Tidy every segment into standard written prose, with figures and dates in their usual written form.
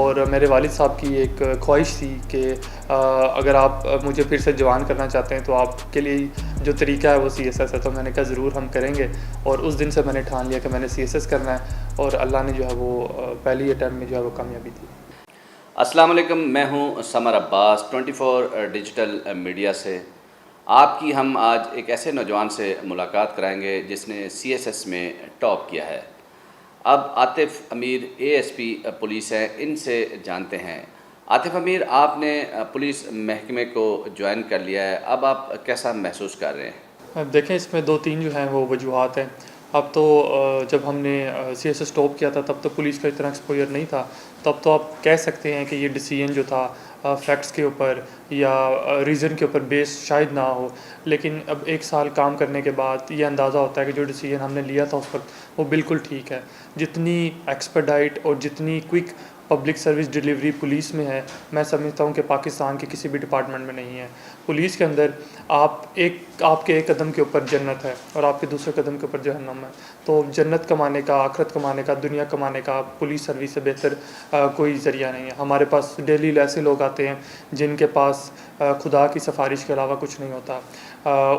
और मेरे वालिद साहब की एक ख्वाहिश थी कि अगर आप मुझे फिर से जवान करना चाहते हैं तो आपके लिए जो तरीका है वो सीएसएस है। तो मैंने कहा ज़रूर हम करेंगे, और उस दिन से मैंने ठान लिया कि मैंने सीएसएस करना है, और अल्लाह ने जो है वो पहली अटैम्प्ट में जो है वो कामयाबी दी। अस्सलाम वालेकुम, मैं हूं समर अब्बास 24 डिजिटल मीडिया से। आपकी हम आज एक ऐसे नौजवान से मुलाकात कराएंगे जिसने सीएसएस में टॉप किया है। अब आतिफ़ अमीर एएसपी पुलिस हैं, इनसे जानते हैं। आतिफ़ अमीर, आपने पुलिस महकमे को ज्वाइन कर लिया है, अब आप कैसा महसूस कर रहे हैं? अब देखें, इसमें 2-3 जो हैं वो वजूहात हैं। अब तो जब हमने सीएसएस टॉप किया था तब तो पुलिस का इतना एक्सपोजर नहीं था। तब तो आप कह सकते हैं कि ये डिसीजन जो था फैक्ट्स के ऊपर या रीज़न के ऊपर बेस शायद ना हो। लेकिन अब 1 साल काम करने के बाद ये अंदाज़ा होता है कि जो डिसीजन हमने लिया था उस वक़्त वो बिल्कुल ठीक है। जितनी एक्सपेडाइट और जितनी quick public service delivery police में है, मैं समझता हूँ कि पाकिस्तान के किसी भी डिपार्टमेंट में नहीं है। पुलिस के अंदर आपके एक कदम के ऊपर जन्नत है और आपके दूसरे कदम के ऊपर जहन्नम है। तो जन्नत कमाने का, आखिरत कमाने का, दुनिया कमाने का पुलिस सर्विस से बेहतर कोई ज़रिया नहीं है। हमारे पास डेली ऐसे लोग आते हैं जिनके पास खुदा की सिफारिश के अलावा कुछ नहीं होता।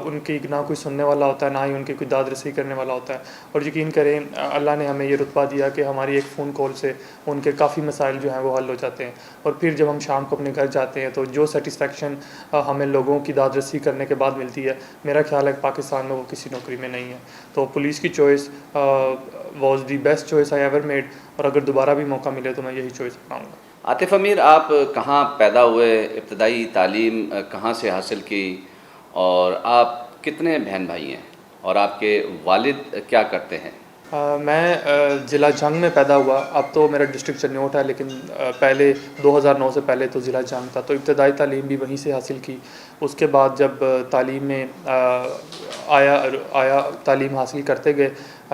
उनकी ना कोई सुनने वाला होता है, ना ही उनकी कोई दाद रसी करने वाला होता है। और यकीन करें, अल्लाह ने हमें ये रुतबा दिया कि हमारी एक फ़ोन कॉल से उनके काफ़ी मसाइल जो हैं वो हल हो जाते हैं। और फिर जब हम शाम को अपने घर जाते हैं तो जो सेटिस्फेक्शन हमें लोगों की दाद रसी करने के बाद मिलती है, मेरा ख्याल है पाकिस्तान में वो किसी नौकरी में नहीं है। तो पुलिस की choice was the best choice I ever made, और अगर दोबारा भी मौका मिले तो मैं यही चॉइस अपनाऊँगा। आतिफ़ अमीर, आप कहाँ पैदा हुए, इब्तदाई तालीम कहाँ से हासिल की, और आप कितने बहन भाई हैं, और आपके वालिद क्या करते हैं? मैं ज़िला जंग में पैदा हुआ। अब तो मेरा डिस्ट्रिक्ट चन्योट है, लेकिन पहले 2009 से पहले तो ज़िला जंग था। तो इब्तदाई तालीम भी वहीं से हासिल की। उसके बाद जब तालीम में आया तालीम हासिल करते गए,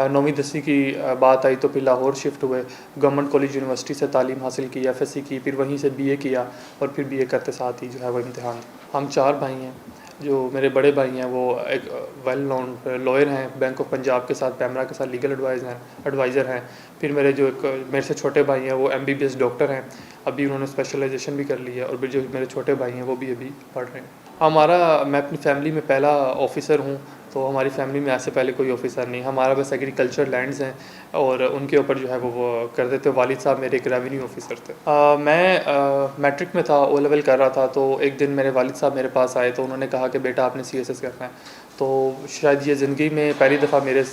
9वीं 10वीं की बात आई तो फिर लाहौर शिफ्ट हुए। गवर्नमेंट कॉलेज यूनिवर्सिटी से तालीम हासिल की, एफएससी की, फिर वहीं से बीए किया, और फिर बीए करते साथ ही जो है वो इम्तिहान। हम 4 भाई हैं। जो मेरे बड़े भाई हैं वो एक वेल नोन लॉयर हैं, बैंक ऑफ पंजाब के साथ, पैमरा के साथ लीगल एडवाइज़र हैं। फिर मेरे से छोटे भाई हैं वो एमबीबीएस डॉक्टर हैं, अभी उन्होंने स्पेशलाइजेशन भी कर ली है। और फिर जो मेरे छोटे भाई हैं वो भी अभी पढ़ रहे हैं। मैं अपनी फैमिली में पहला ऑफिसर हूँ। तो हमारी फैमिली में ऐसे पहले कोई ऑफिसर नहीं। हमारा बस एग्रीकल्चर लैंड्स हैं, और उनके ऊपर जो है वो करते थे। वालिद साहब मेरे एक रेवेन्यू ऑफिसर थे। मैं मैट्रिक में था, ओ लेवल कर रहा था। तो एक दिन मेरे वालिद साहब मेरे पास आए, तो उन्होंने कहा कि बेटा आपने सीएसएस करना है। तो शायद ये ज़िंदगी में पहली दफ़ा मेरे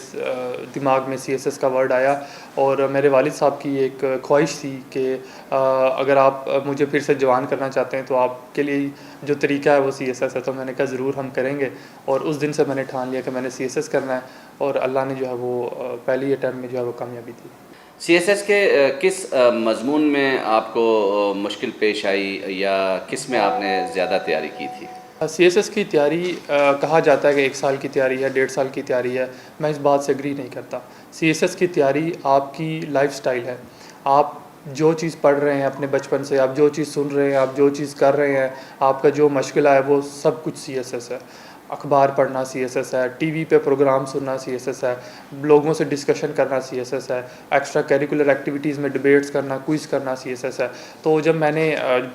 दिमाग में सीएसएस का वर्ड आया। और मेरे वालिद साहब की एक ख्वाहिश थी कि अगर आप मुझे फिर से जवान करना चाहते हैं तो आपके लिए जो तरीका है वो सीएसएस है। तो मैंने कहा ज़रूर हम करेंगे, और उस दिन से मैंने ठान लिया कि मैंने सीएसएस करना है, और अल्लाह ने जो है वो पहली अटैम्प्ट में जो है वो कामयाबी दी। सीएसएस के किस मज़मून में आपको मुश्किल पेश आई, या किस में आपने ज़्यादा तैयारी की थी? सीएसएस की तैयारी कहा जाता है कि 1 साल की तैयारी है, 1.5 साल की तैयारी है। मैं इस बात से एग्री नहीं करता। सीएसएस की तैयारी आपकी लाइफ़स्टाइल है। आप जो चीज़ पढ़ रहे हैं अपने बचपन से, आप जो चीज़ सुन रहे हैं, आप जो चीज़ कर रहे हैं, आपका जो मशग़ला है वो सब कुछ सीएसएस है। अखबार पढ़ना सीएसएस है, टीवी पे प्रोग्राम सुनना सीएसएस है, लोगों से डिस्कशन करना सीएसएस है, एक्स्ट्रा करिकुलर एक्टिविटीज़ में डिबेट्स करना, क्विज़ करना सीएसएस है। तो जब मैंने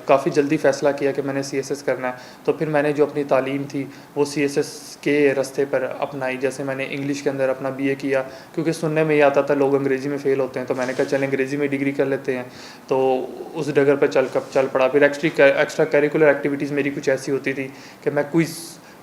काफ़ी जल्दी फ़ैसला किया कि मैंने सीएसएस करना है, तो फिर मैंने जो अपनी तालीम थी वो सीएसएस के रास्ते पर अपनाई। जैसे मैंने इंग्लिश के अंदर अपना बीए किया, क्योंकि सुनने में ये आता था लोग अंग्रेज़ी में फ़ेल होते हैं, तो मैंने कहा चल अंग्रेज़ी में डिग्री कर लेते हैं। तो उस डगर पर चल पड़ा। फिर एक्स्ट्रा करिकुलर एक्टिविटीज़ मेरी कुछ ऐसी होती थी कि मैं क्विज़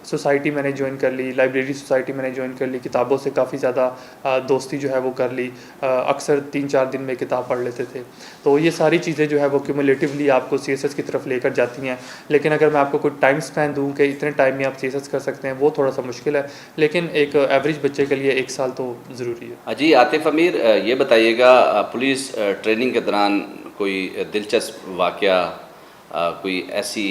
सोसाइटी मैंने ज्वाइन कर ली, लाइब्रेरी सोसाइटी मैंने ज्वाइन कर ली, किताबों से काफ़ी ज़्यादा दोस्ती जो है वो कर ली। अक्सर 3-4 दिन में किताब पढ़ लेते थे। तो ये सारी चीज़ें जो है वो क्यूमुलेटिवली आपको सीएसएस की तरफ लेकर जाती हैं। लेकिन अगर मैं आपको कोई टाइम स्पैन दूँ कि इतने टाइम में आप सीएसएस कर सकते हैं, वो थोड़ा-सा मुश्किल है। लेकिन एक एवरेज बच्चे के लिए 1 साल तो ज़रूरी है। जी आतिफ़ अमीर, ये बताइएगा, पुलिस ट्रेनिंग के दौरान कोई दिलचस्प वाक़या, कोई ऐसी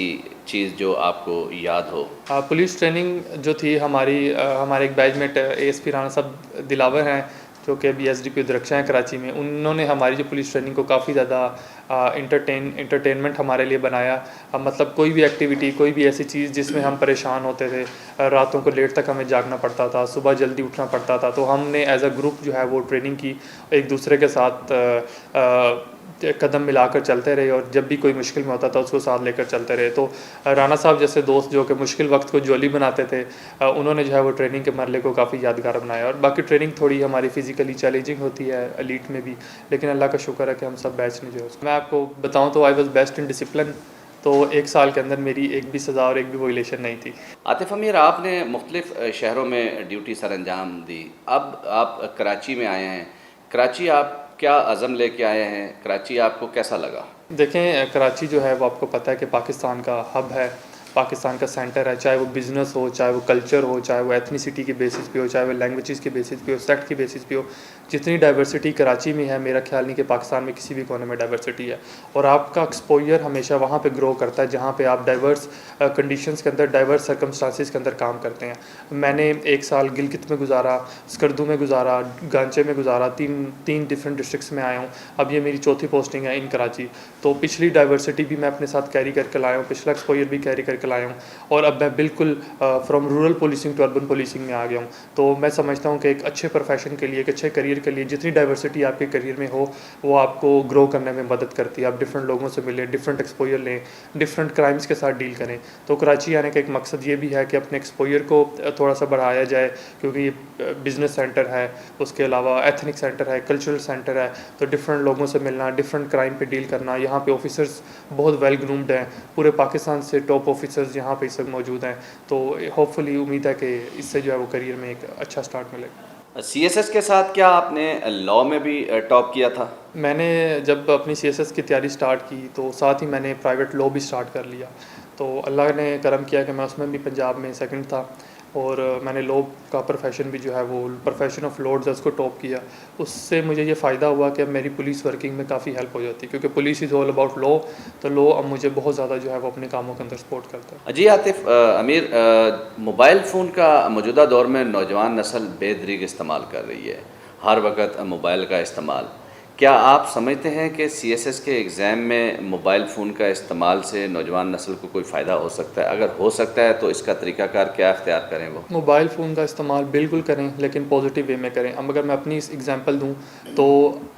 चीज़ जो आपको याद हो? पुलिस ट्रेनिंग जो थी हमारे एक बैचमेट एएसपी राणा साहब दिलावर हैं, जो कि अभी एसडीपी उधरक्षा हैं कराची में। उन्होंने हमारी जो पुलिस ट्रेनिंग को काफ़ी ज़्यादा इंटरटेनमेंट हमारे लिए बनाया। मतलब कोई भी एक्टिविटी, कोई भी ऐसी चीज़ जिसमें हम परेशान होते थे, रातों को लेट तक हमें जागना पड़ता था, सुबह जल्दी उठना पड़ता था, तो हमने एज अ ग्रुप जो है वो ट्रेनिंग की, एक दूसरे के साथ कदम मिलाकर चलते रहे और जब भी कोई मुश्किल में होता था उसको साथ लेकर चलते रहे। तो राना साहब जैसे दोस्त जो कि मुश्किल वक्त को जोली बनाते थे, उन्होंने जो है वो ट्रेनिंग के मरले को काफ़ी यादगार बनाया। और बाकी ट्रेनिंग थोड़ी हमारी फिज़िकली चैलेंजिंग होती है एलीट में भी, लेकिन अल्लाह का शुक्र है कि हम सब बैच ने जो है मैं आपको बताऊँ तो I was best in discipline. तो 1 साल के अंदर मेरी एक भी सज़ा और एक भी वोलेशन नहीं थी। आतिफ अमीर, आपने मुख्तलिफ शहरों में ड्यूटी सर अंजाम दी, अब आप कराची में आए हैं। कराची आप क्या अज़म लेके आए हैं? कराची आपको कैसा लगा? देखें, कराची जो है वो आपको पता है कि पाकिस्तान का हब है, पाकिस्तान का सेंटर है। चाहे वो बिज़नेस हो, चाहे वो कल्चर हो, चाहे वो एथनिसिटी के बेसिस पे हो, चाहे वो लैंग्वेजेस के बेसिस पे हो, सेक्ट के बेसिस पे हो, जितनी डाइवर्सिटी कराची में है, मेरा ख्याल नहीं कि पाकिस्तान में किसी भी कोने में डाइवर्सिटी है। और आपका एक्सपोजर हमेशा वहाँ पे ग्रो करता है जहाँ पे आप डाइवर्स कंडीशंस के अंदर, डाइवर्स सर्कमस्टांसिस के अंदर काम करते हैं। मैंने 1 साल गिलगित में गुजारा, स्कर्दू में गुजारा, गांचे में गुजारा, तीन डिफरेंट डिस्ट्रिक्ट्स में आया हूँ। अब ये मेरी चौथी पोस्टिंग है इन कराची। तो पिछली डाइवर्सिटी भी मैं अपने साथ कैरी करके लाया हूँ, पिछला एक्सपोजर भी कैरी करके लाया हूँ, और अब मैं बिल्कुल from rural policing to urban policing में आ गया हूँ। तो मैं समझता हूँ कि एक अच्छे प्रोफेशन के लिए, एक अच्छे करियर के लिए जितनी डाइवर्सिटी आपके करियर में हो वो आपको ग्रो करने में मदद करती है। आप डिफरेंट लोगों से मिलें, डिफरेंट एक्सपोजर लें, डिफरेंट क्राइम्स के साथ डील करें। तो कराची आने का एक मकसद ये भी है कि अपने एक्सपोजर को थोड़ा सा बढ़ाया जाए, क्योंकि ये बिज़नेस सेंटर है, उसके अलावा एथनिक सेंटर है, कल्चरल सेंटर है। तो डिफरेंट लोगों से मिलना, डिफरेंट क्राइम पे डील करना, यहाँ पे ऑफिसर्स बहुत वेल ग्रूम्ड हैं, पूरे पाकिस्तान से टॉप ऑफिसर्स यहाँ पे इस वक्त मौजूद हैं। तो होपफुली उम्मीद है कि इससे जो है वो करियर में एक अच्छा स्टार्ट मिलेगा। सीएसएस के साथ क्या आपने लॉ में भी टॉप किया था? मैंने जब अपनी सीएसएस की तैयारी स्टार्ट की तो साथ ही मैंने प्राइवेट लॉ भी स्टार्ट कर लिया। तो अल्लाह ने करम किया कि मैं उसमें भी पंजाब में सेकंड था, और मैंने लॉ का प्रोफेशन भी जो है वो प्रोफेशन ऑफ लॉर्ड्स उसको टॉप किया। उससे मुझे ये फ़ायदा हुआ कि अब मेरी पुलिस वर्किंग में काफ़ी हेल्प हो जाती है, क्योंकि police is all about law. तो लॉ अब मुझे बहुत ज़्यादा जो है वो अपने कामों के अंदर सपोर्ट करता है। जी आतिफ अमीर, मोबाइल फ़ोन का मौजूदा दौर में नौजवान नस्ल बेदरीग इस्तेमाल कर रही है, हर वक्त मोबाइल का इस्तेमाल। क्या आप समझते हैं कि सीएसएस के एग्ज़ाम में मोबाइल फ़ोन का इस्तेमाल से नौजवान नस्ल को कोई फ़ायदा हो सकता है? अगर हो सकता है तो इसका तरीक़ाकार क्या इख्तियार करें वो? मोबाइल फ़ोन का इस्तेमाल बिल्कुल करें, लेकिन पॉजिटिव वे में करें। अब अगर मैं अपनी एग्जांपल दूं तो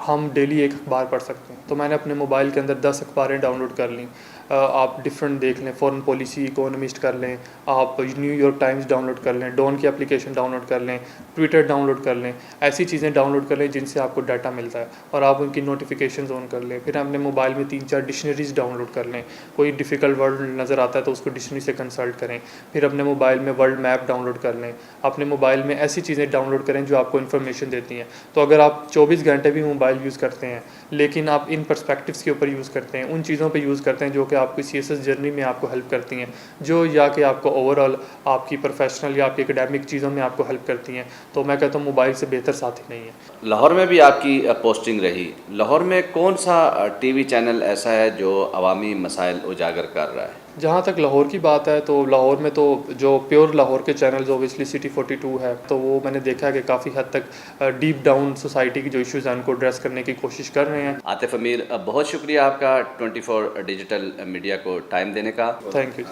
हम डेली एक अखबार पढ़ सकते हैं। तो मैंने अपने मोबाइल के अंदर 10 अखबारें डाउनलोड कर लीं। आप डिफरेंट देख लें, फॉरेन पॉलिसी, इकोनॉमिस्ट कर लें, आप न्यूयॉर्क टाइम्स डाउनलोड कर लें, डॉन की एप्लीकेशन डाउनलोड कर लें, ट्विटर डाउनलोड कर लें। ऐसी चीज़ें डाउनलोड कर लें जिनसे आपको डाटा मिलता है, और आप उनकी नोटिफिकेशन ऑन कर लें। फिर अपने मोबाइल में 3-4 डिक्शनरीज डाउनलोड कर लें। कोई डिफ़िकल्ट वर्ड नज़र आता है तो उसको डिक्शनरी से कंसल्ट करें। फिर अपने मोबाइल में वर्ल्ड मैप डाउनलोड कर लें। अपने मोबाइल में ऐसी चीज़ें डाउनलोड करें जो आपको इन्फॉर्मेशन देती हैं। तो अगर आप 24 घंटे भी मोबाइल यूज़ करते हैं, लेकिन आप इन पर्सपेक्टिव्स के ऊपर यूज़ करते हैं, उन चीज़ों पे यूज़ करते हैं जो कि आपकी सीएसएस जर्नी में आपको हेल्प करती हैं, जो या कि आपको ओवरऑल आपकी प्रोफेशनल या आपकी एकेडमिक चीज़ों में आपको हेल्प करती हैं, तो मैं कहता हूँ मोबाइल से बेहतर साथी नहीं है। लाहौर में भी आपकी पोस्टिंग रही। लाहौर में कौन सा टीवी चैनल ऐसा है जो अवामी मसाइल उजागर कर रहा है? जहाँ तक लाहौर की बात है तो लाहौर में तो जो प्योर लाहौर के चैनल्स ओबियसली सिटी 42 है, तो वो मैंने देखा है कि काफ़ी हद तक डीप डाउन सोसाइटी की जो इश्यूज़ हैं उनको एड्रेस करने की कोशिश कर रहे हैं। आतिफ अमीर, बहुत शुक्रिया आपका 24 डिजिटल मीडिया को टाइम देने का। Thank you.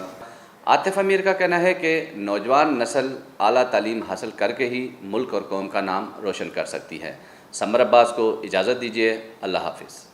आतिफ अमीर का कहना है कि नौजवान नस्ल आला तालीम हासिल करके ही मुल्क और कौम का नाम रोशन कर सकती है। समर अब्बास को इजाज़त दीजिए। अल्लाह हाफिज़।